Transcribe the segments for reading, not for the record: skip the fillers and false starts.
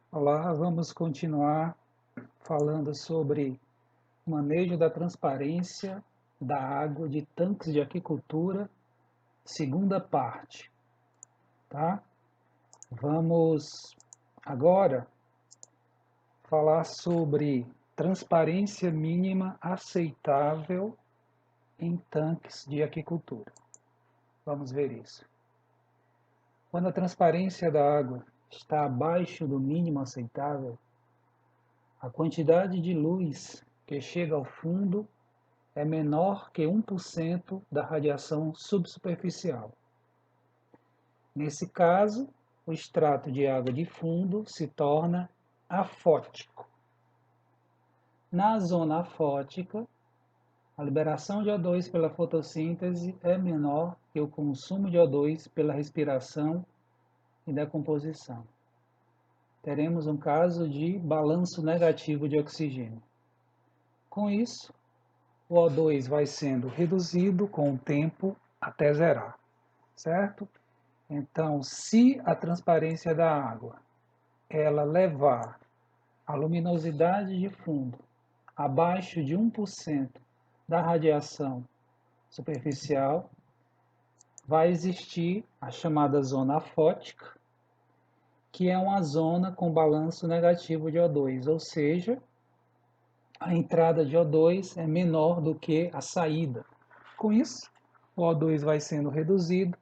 Olá, vamos continuar falando sobre o manejo da transparência da água de tanques de aquicultura, segunda parte, tá? Vamos agora falar sobre transparência mínima aceitável em tanques de aquicultura. Vamos ver isso. Quando a transparência da água está abaixo do mínimo aceitável, a quantidade de luz que chega ao fundo é menor que 1% da radiação subsuperficial. Nesse caso, o extrato de água de fundo se torna afótico. Na zona afótica, a liberação de O2 pela fotossíntese é menor que o consumo de O2 pela respiração e decomposição. Teremos um caso de balanço negativo de oxigênio. Com isso, o O2 vai sendo reduzido com o tempo até zerar, certo? Então, se a transparência da água ela levar a luminosidade de fundo abaixo de 1% da radiação superficial, vai existir a chamada zona afótica, que é uma zona com balanço negativo de O2, ou seja, a entrada de O2 é menor do que a saída. Com isso, o O2 vai sendo reduzido.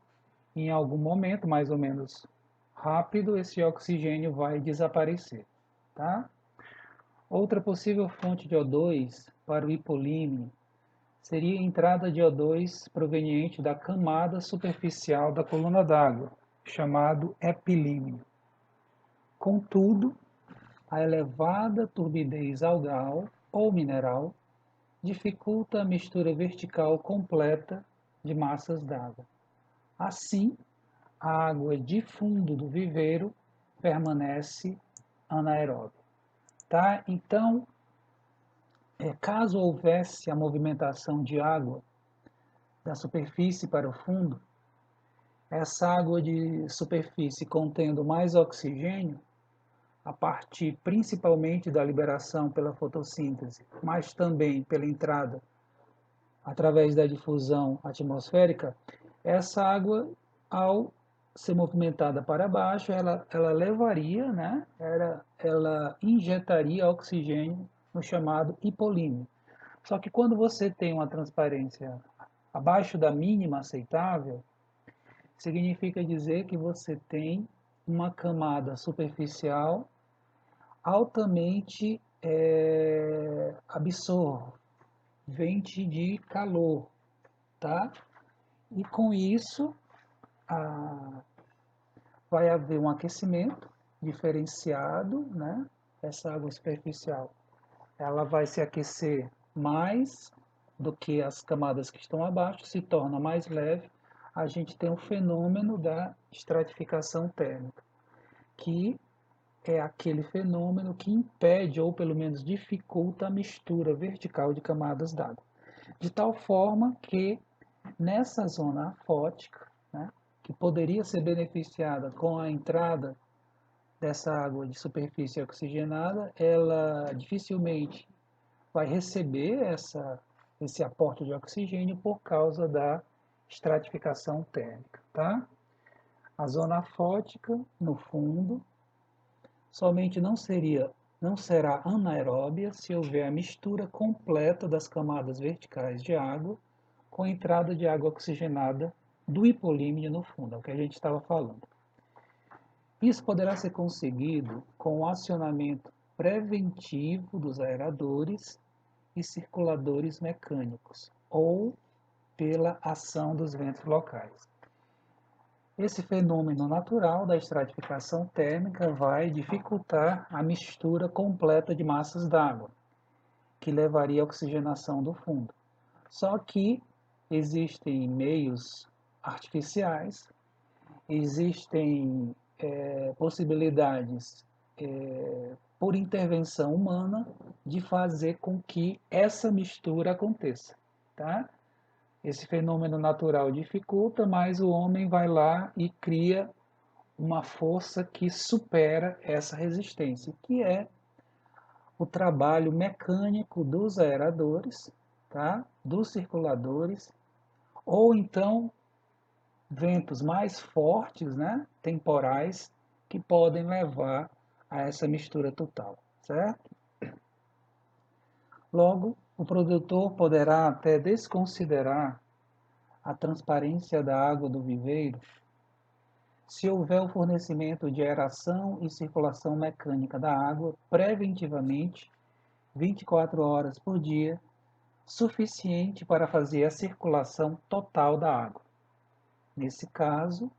Em algum momento, mais ou menos rápido, esse oxigênio vai desaparecer. Tá? Outra possível fonte de O2 para o hipolímio seria a entrada de O2 proveniente da camada superficial da coluna d'água, chamado epilímio. Contudo, a elevada turbidez algal ou mineral dificulta a mistura vertical completa de massas d'água. Assim, a água de fundo do viveiro permanece anaeróbia. Tá? Então, caso houvesse a movimentação de água da superfície para o fundo, essa água de superfície contendo mais oxigênio, a partir principalmente da liberação pela fotossíntese, mas também pela entrada através da difusão atmosférica, essa água, ao ser movimentada para baixo, ela levaria, né, ela injetaria oxigênio no chamado hipolímio. Só que quando você tem uma transparência abaixo da mínima aceitável, significa dizer que você tem uma camada superficial altamente absorvente de calor, tá? E com isso a, vai haver um aquecimento diferenciado, né? Essa água superficial, ela vai se aquecer mais do que as camadas que estão abaixo, se torna mais leve. A gente tem o fenômeno da estratificação térmica, que é aquele fenômeno que impede ou pelo menos dificulta a mistura vertical de camadas d'água. De tal forma que nessa zona afótica, né, que poderia ser beneficiada com a entrada dessa água de superfície oxigenada, ela dificilmente vai receber esse aporte de oxigênio por causa da estratificação térmica. Tá? A zona afótica, no fundo, somente não será anaeróbia se houver a mistura completa das camadas verticais de água com a entrada de água oxigenada do hipolímio no fundo, é o que a gente estava falando. Isso poderá ser conseguido com o acionamento preventivo dos aeradores e circuladores mecânicos, ou pela ação dos ventos locais. Esse fenômeno natural da estratificação térmica vai dificultar a mistura completa de massas d'água, que levaria à oxigenação do fundo. Só que existem meios artificiais, existem possibilidades por intervenção humana de fazer com que essa mistura aconteça, tá? Esse fenômeno natural dificulta, mas o homem vai lá e cria uma força que supera essa resistência, que é o trabalho mecânico dos aeradores, tá? Dos circuladores, ou então ventos mais fortes, né? Temporais, que podem levar a essa mistura total, certo? Logo, o produtor poderá até desconsiderar a transparência da água do viveiro se houver o fornecimento de aeração e circulação mecânica da água preventivamente 24 horas por dia, suficiente para fazer a circulação total da água. Nesse caso,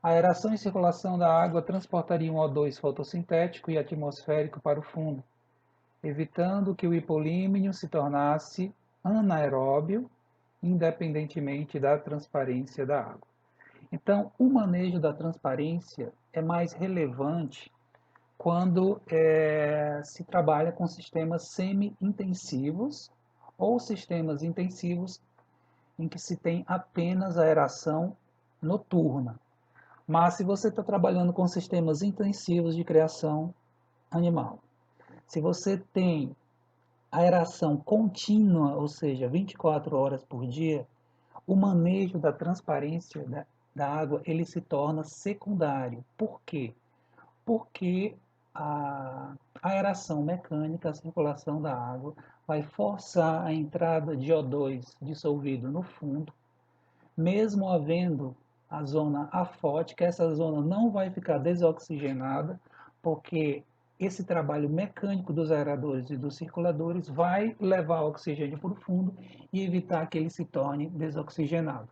a aeração e circulação da água transportariam O2 fotossintético e atmosférico para o fundo, evitando que o hipolímnio se tornasse anaeróbio, independentemente da transparência da água. Então, o manejo da transparência é mais relevante quando se trabalha com sistemas semi-intensivos ou sistemas intensivos em que se tem apenas aeração noturna. Mas se você está trabalhando com sistemas intensivos de criação animal, se você tem aeração contínua, ou seja, 24 horas por dia, o manejo da transparência da água ele se torna secundário. Por quê? Porque a aeração mecânica, a circulação da água, vai forçar a entrada de O2 dissolvido no fundo, mesmo havendo a zona afótica, essa zona não vai ficar desoxigenada, porque esse trabalho mecânico dos aeradores e dos circuladores vai levar o oxigênio para o fundo e evitar que ele se torne desoxigenado.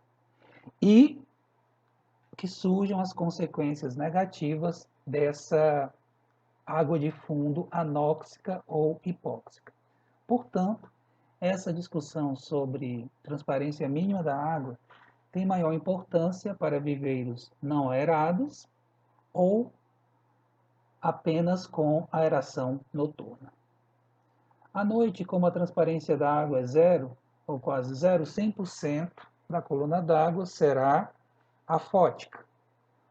E que surjam as consequências negativas dessa água de fundo anóxica ou hipóxica. Portanto, essa discussão sobre transparência mínima da água tem maior importância para viveiros não aerados ou apenas com aeração noturna. À noite, como a transparência da água é zero, ou quase zero, 100% da coluna d'água será afótica.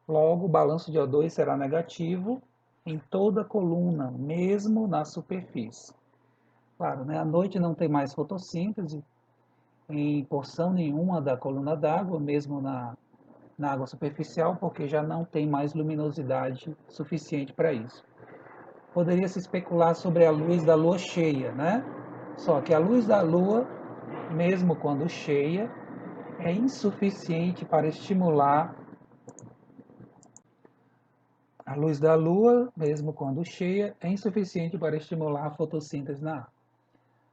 Logo, o balanço de O2 será negativo em toda a coluna, mesmo na superfície. Claro, né? À noite não tem mais fotossíntese em porção nenhuma da coluna d'água, mesmo na água superficial, porque já não tem mais luminosidade suficiente para isso. Poderia se especular sobre a luz da lua cheia, né? Só que a luz da lua, mesmo quando cheia, é insuficiente para estimular a luz da lua, mesmo quando cheia, é insuficiente para estimular a fotossíntese na água.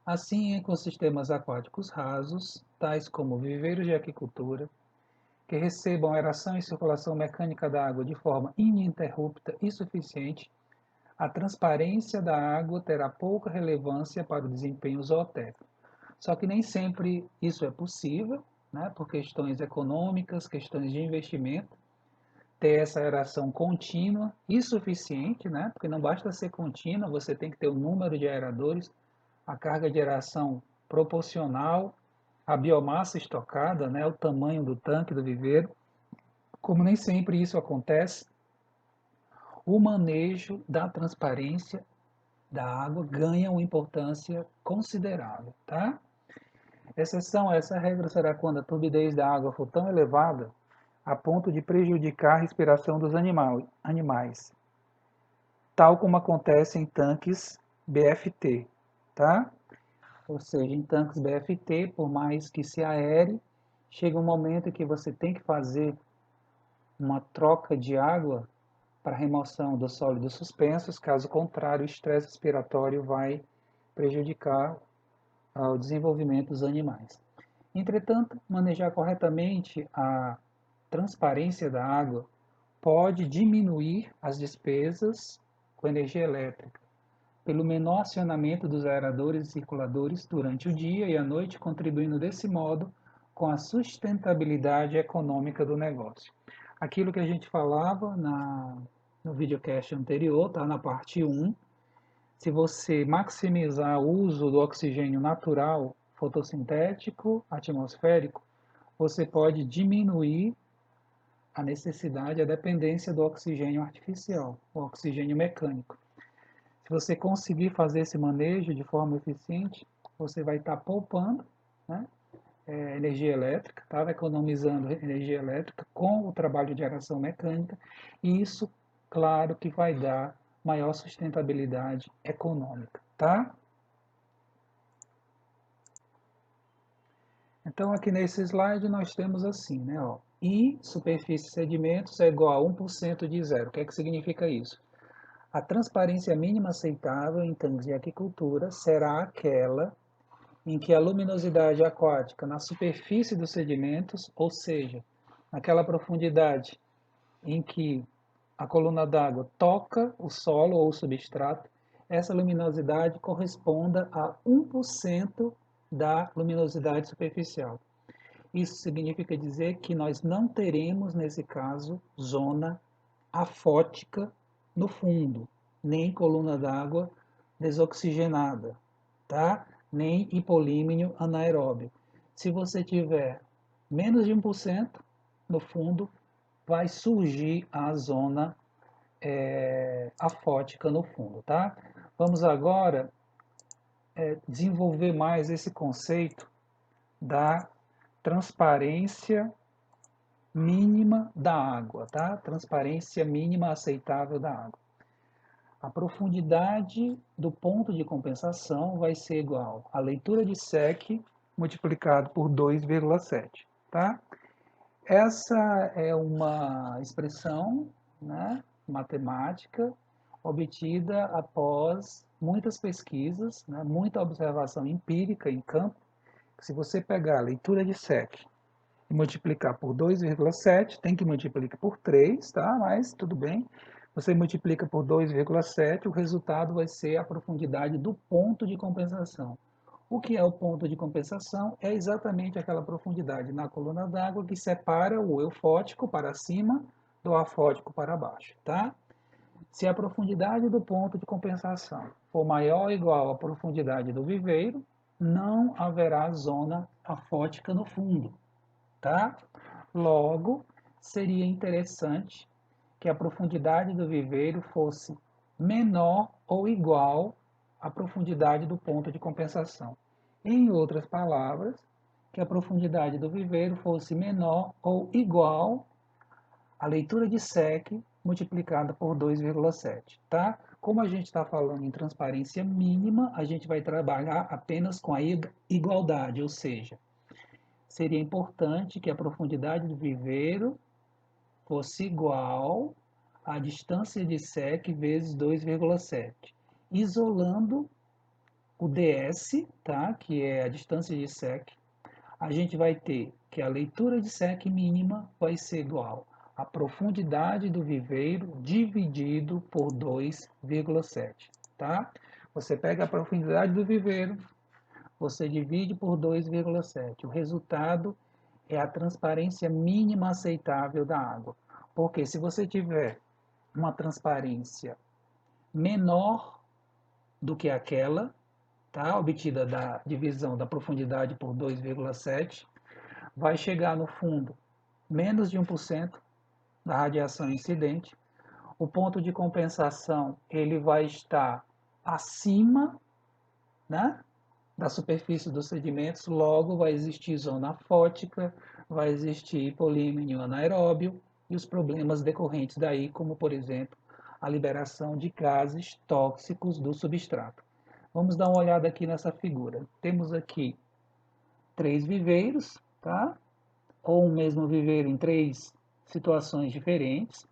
Assim, em ecossistemas aquáticos rasos, tais como viveiros de aquicultura, que recebam aeração e circulação mecânica da água de forma ininterrupta e suficiente, a transparência da água terá pouca relevância para o desempenho zootécnico. Só que nem sempre isso é possível, né, por questões econômicas, questões de investimento, ter essa aeração contínua e suficiente, né, porque não basta ser contínua, você tem que ter o número de aeradores, a carga de aeração proporcional à biomassa estocada, né, o tamanho do tanque do viveiro. Como nem sempre isso acontece, o manejo da transparência da água ganha uma importância considerável, tá? Exceção a essa regra será quando a turbidez da água for tão elevada a ponto de prejudicar a respiração dos animais, tal como acontece em tanques BFT, tá? Ou seja, em tanques BFT, por mais que se aere, chega um momento em que você tem que fazer uma troca de água para remoção dos sólidos suspensos, caso contrário, o estresse respiratório vai prejudicar o desenvolvimento dos animais. Entretanto, manejar corretamente a transparência da água pode diminuir as despesas com energia elétrica, pelo menor acionamento dos aeradores e circuladores durante o dia e a noite, contribuindo desse modo com a sustentabilidade econômica do negócio. Aquilo que a gente falava no videocast anterior, tá? Na parte 1, se você maximizar o uso do oxigênio natural, fotossintético, atmosférico, você pode diminuir a necessidade, a dependência do oxigênio artificial, o oxigênio mecânico. Se você conseguir fazer esse manejo de forma eficiente, você vai estar poupando, né, energia elétrica, tá? Economizando energia elétrica com o trabalho de geração mecânica, e isso, claro, que vai dar maior sustentabilidade econômica, tá? Então, aqui nesse slide nós temos assim, né, ó, I, superfície de sedimentos, é igual a 1% de zero. O que é que significa isso? A transparência mínima aceitável em tanques de aquicultura será aquela em que a luminosidade aquática na superfície dos sedimentos, ou seja, naquela profundidade em que a coluna d'água toca o solo ou o substrato, essa luminosidade corresponda a 1% da luminosidade superficial. Isso significa dizer que nós não teremos, nesse caso, zona afótica no fundo, nem coluna d'água desoxigenada, tá? Nem hipolímnio anaeróbio. Se você tiver menos de 1% no fundo, vai surgir a zona afótica no fundo, tá? Vamos agora desenvolver mais esse conceito da transparência mínima da água, tá? Transparência mínima aceitável da água. A profundidade do ponto de compensação vai ser igual à leitura de SEC multiplicado por 2,7, tá? Essa é uma expressão, né, matemática obtida após muitas pesquisas, né, muita observação empírica em campo. Se você pegar a leitura de SEC e multiplicar por 2,7, tem que multiplicar por 3, tá? Mas tudo bem. Você multiplica por 2,7, o resultado vai ser a profundidade do ponto de compensação. O que é o ponto de compensação? É exatamente aquela profundidade na coluna d'água que separa o eufótico para cima do afótico para baixo, tá? Se a profundidade do ponto de compensação for maior ou igual à profundidade do viveiro, não haverá zona afótica no fundo, tá? Logo, seria interessante que a profundidade do viveiro fosse menor ou igual à profundidade do ponto de compensação. Em outras palavras, que a profundidade do viveiro fosse menor ou igual à leitura de SEC multiplicada por 2,7, tá? Como a gente está falando em transparência mínima, a gente vai trabalhar apenas com a igualdade, ou seja, seria importante que a profundidade do viveiro fosse igual à distância de SEC vezes 2,7, isolando o ds, tá? Que é a distância de SEC, a gente vai ter que a leitura de SEC mínima vai ser igual à profundidade do viveiro dividido por 2,7, tá? Você pega a profundidade do viveiro, você divide por 2,7. O resultado é a transparência mínima aceitável da água. Porque se você tiver uma transparência menor do que aquela, tá, obtida da divisão da profundidade por 2,7, vai chegar no fundo menos de 1% da radiação incidente. O ponto de compensação ele vai estar acima, né, da superfície dos sedimentos, logo vai existir zona fótica, vai existir polímero anaeróbio e os problemas decorrentes daí, como por exemplo, a liberação de gases tóxicos do substrato. Vamos dar uma olhada aqui nessa figura. Temos aqui 3 viveiros, tá? Ou um mesmo viveiro em 3 situações diferentes.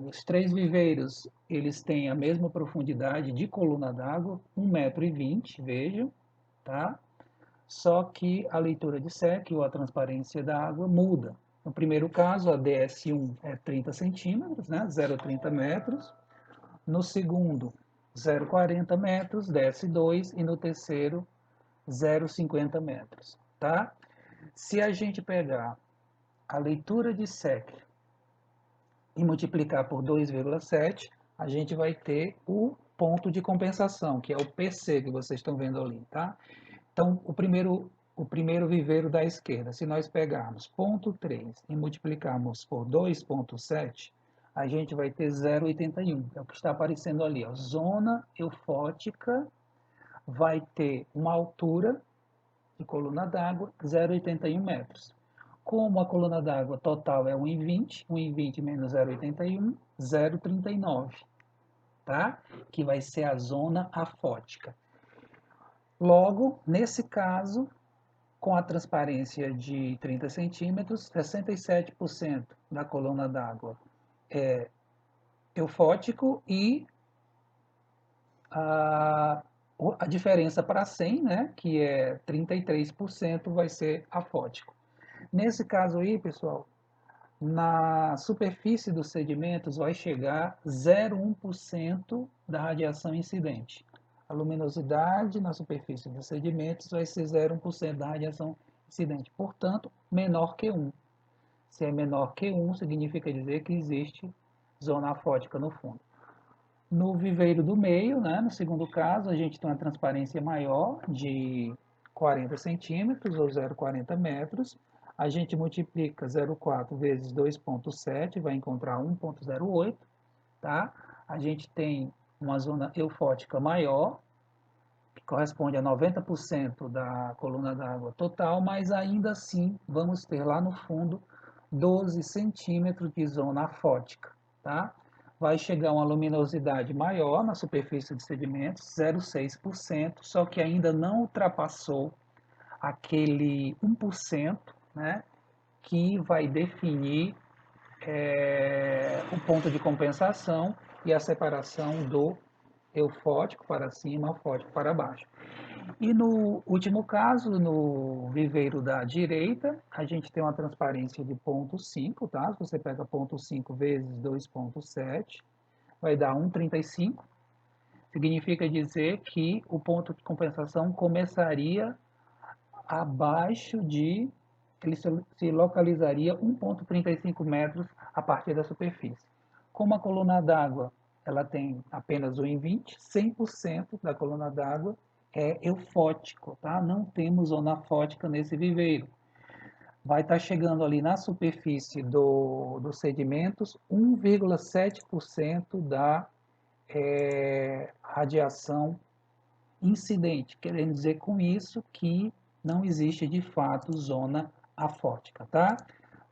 Os 3 viveiros, eles têm a mesma profundidade de coluna d'água, 1,20 m, vejam, tá? Só que a leitura de SEC, ou a transparência da água, muda. No primeiro caso, a DS1 é 30 centímetros, né? 0,30 metros. No segundo, 0,40 metros, DS2. E no terceiro, 0,50 metros, tá? Se a gente pegar a leitura de SEC e multiplicar por 2,7, a gente vai ter o ponto de compensação, que é o PC que vocês estão vendo ali, tá? Então, o primeiro viveiro da esquerda, se nós pegarmos ponto 3 e multiplicarmos por 2,7, a gente vai ter 0,81. É o que está aparecendo ali. Ó. Zona eufótica vai ter uma altura de coluna d'água 0,81 metros. Como a coluna d'água total é 1,20, 1,20 menos 0,81, 0,39, tá? Que vai ser a zona afótica. Logo, nesse caso, com a transparência de 30 centímetros, 67% da coluna d'água é eufótico e a diferença para 100, né, que é 33%, vai ser afótico. Nesse caso aí, pessoal, na superfície dos sedimentos vai chegar 0,1% da radiação incidente. A luminosidade na superfície dos sedimentos vai ser 0,1% da radiação incidente. Portanto, menor que 1. Se é menor que 1, significa dizer que existe zona afótica no fundo. No viveiro do meio, né, no segundo caso, a gente tem uma transparência maior de 40 centímetros ou 0,40 metros. A gente multiplica 0,4 vezes 2,7, vai encontrar 1,08. Tá? A gente tem uma zona eufótica maior, que corresponde a 90% da coluna d'água total, mas ainda assim vamos ter lá no fundo 12 centímetros de zona afótica. Tá? Vai chegar uma luminosidade maior na superfície de sedimentos, 0,6%, só que ainda não ultrapassou aquele 1%, né, que vai definir o ponto de compensação e a separação do eufótico para cima, eufótico para baixo. E no último caso, no viveiro da direita, a gente tem uma transparência de 0,5, tá? Se você pega 0,5 vezes 2,7, vai dar 1,35. Significa dizer que o ponto de compensação começaria abaixo de, ele se localizaria 1,35 metros a partir da superfície. Como a coluna d'água ela tem apenas 1,20, 100% da coluna d'água é eufótico, tá? Não temos zona afótica nesse viveiro. Vai estar chegando ali na superfície dos sedimentos 1,7% da radiação incidente, querendo dizer com isso que não existe de fato zona afótica, tá?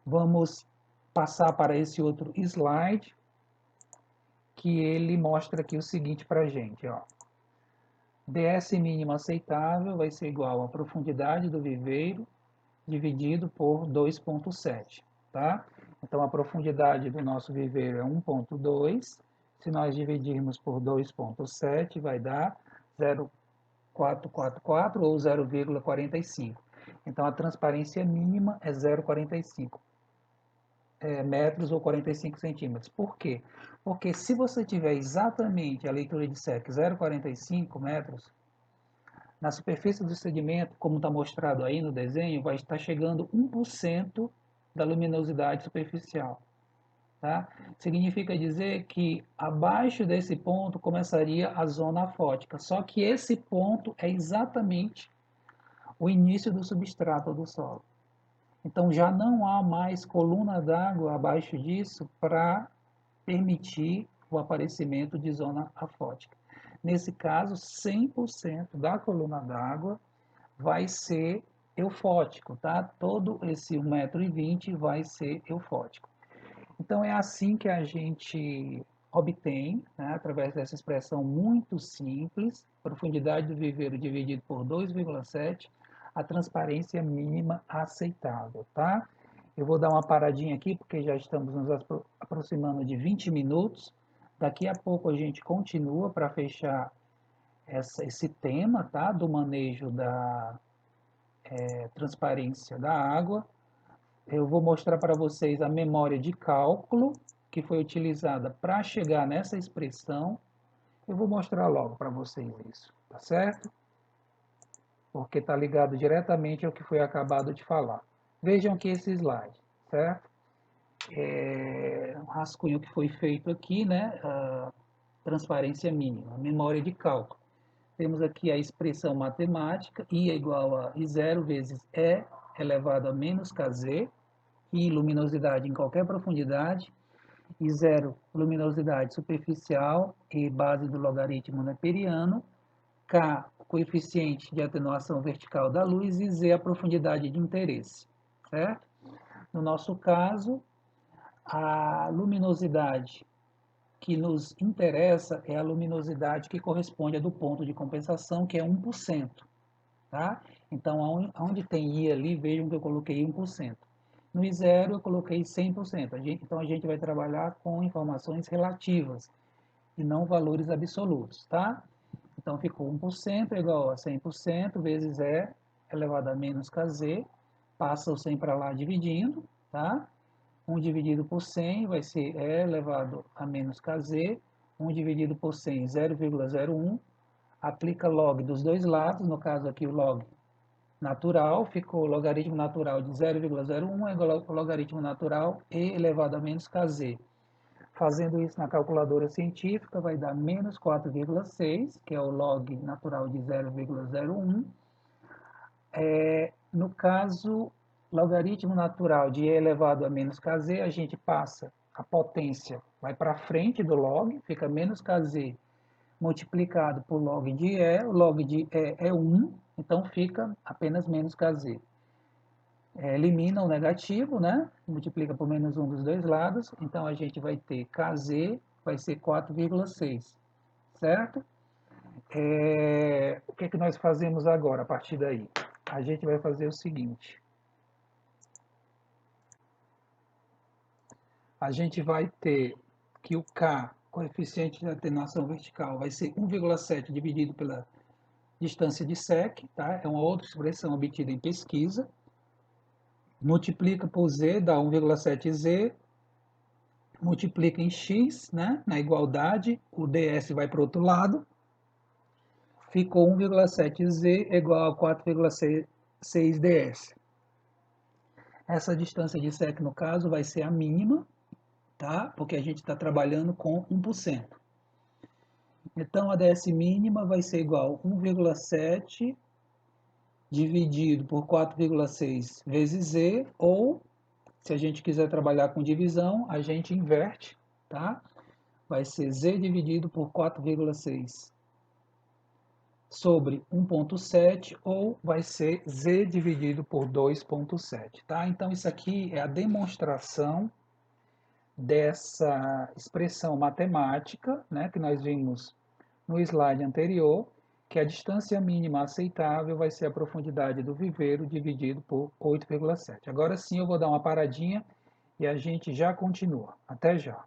Vamos passar para esse outro slide, que ele mostra aqui o seguinte para a gente, ó. ds mínimo aceitável vai ser igual à profundidade do viveiro dividido por 2,7, tá? Então, a profundidade do nosso viveiro é 1,2. Se nós dividirmos por 2,7, vai dar 0,444 ou 0,45. Então, a transparência mínima é 0,45 metros ou 45 centímetros. Por quê? Porque se você tiver exatamente a leitura de SEC 0,45 metros, na superfície do sedimento, como está mostrado aí no desenho, vai estar chegando 1% da luminosidade superficial. Tá? Significa dizer que abaixo desse ponto começaria a zona afótica, só que esse ponto é exatamente o início do substrato do solo. Então já não há mais coluna d'água abaixo disso para permitir o aparecimento de zona afótica. Nesse caso, 100% da coluna d'água vai ser eufótico, tá? Todo esse 1,20 m vai ser eufótico. Então é assim que a gente obtém, né, através dessa expressão muito simples, profundidade do viveiro dividido por 2,7, a transparência mínima aceitável, tá? Eu vou dar uma paradinha aqui, porque já estamos nos aproximando de 20 minutos. Daqui a pouco a gente continua para fechar esse tema, tá? Do manejo da transparência da água. Eu vou mostrar para vocês a memória de cálculo que foi utilizada para chegar nessa expressão. Eu vou mostrar logo para vocês isso, tá certo? Porque está ligado diretamente ao que foi acabado de falar. Vejam aqui esse slide, certo? Um rascunho que foi feito aqui, né? A transparência mínima, memória de cálculo. Temos aqui a expressão matemática, I é igual a I0 vezes E elevado a menos Kz, I luminosidade em qualquer profundidade, I0 luminosidade superficial e base do logaritmo neperiano, K coeficiente de atenuação vertical da luz e Z a profundidade de interesse, certo? No nosso caso, a luminosidade que nos interessa é a luminosidade que corresponde a do ponto de compensação, que é 1%. Tá? Então, onde tem I ali, vejam que eu coloquei 1%. No I0 eu coloquei 100%. Então, a gente vai trabalhar com informações relativas e não valores absolutos. Tá? Então, ficou 1% é igual a 100% vezes E elevado a menos Kz. Passa o 100 para lá dividindo. Tá? 1 dividido por 100 vai ser E elevado a menos Kz. 1 dividido por 100, 0,01. Aplica log dos dois lados, no caso aqui o log natural, ficou o logaritmo natural de 0,01 é igual ao logaritmo natural E elevado a menos Kz. Fazendo isso na calculadora científica, vai dar menos 4,6, que é o log natural de 0,01. No caso, logaritmo natural de E elevado a menos Kz, a gente passa a potência, vai para frente do log, fica menos Kz multiplicado por log de E, o log de E é 1, então fica apenas menos Kz. Elimina o negativo, né? Multiplica por menos 1 dos dois lados, então a gente vai ter Kz, vai ser 4,6, certo? O que nós fazemos agora, a partir daí? A gente vai fazer o seguinte. A gente vai ter que o K, coeficiente de atenuação vertical, vai ser 1,7 dividido pela distância de sec, tá? É uma outra expressão obtida em pesquisa. Multiplica por Z, dá 1,7Z. Multiplica em X, né? Na igualdade, o ds vai para o outro lado. Ficou 1,7Z igual a 4,6 ds. Essa distância de sec, no caso, vai ser a mínima, tá? Porque a gente está trabalhando com 1%. Então, a ds mínima vai ser igual a 1,7 dividido por 4,6 vezes Z, ou, se a gente quiser trabalhar com divisão, a gente inverte, tá? Vai ser Z dividido por 4,6 sobre 1,7, ou vai ser Z dividido por 2,7, tá? Então, isso aqui é a demonstração dessa expressão matemática, né, que nós vimos no slide anterior, que a distância mínima aceitável vai ser a profundidade do viveiro dividido por 8,7. Agora sim eu vou dar uma paradinha e a gente já continua. Até já!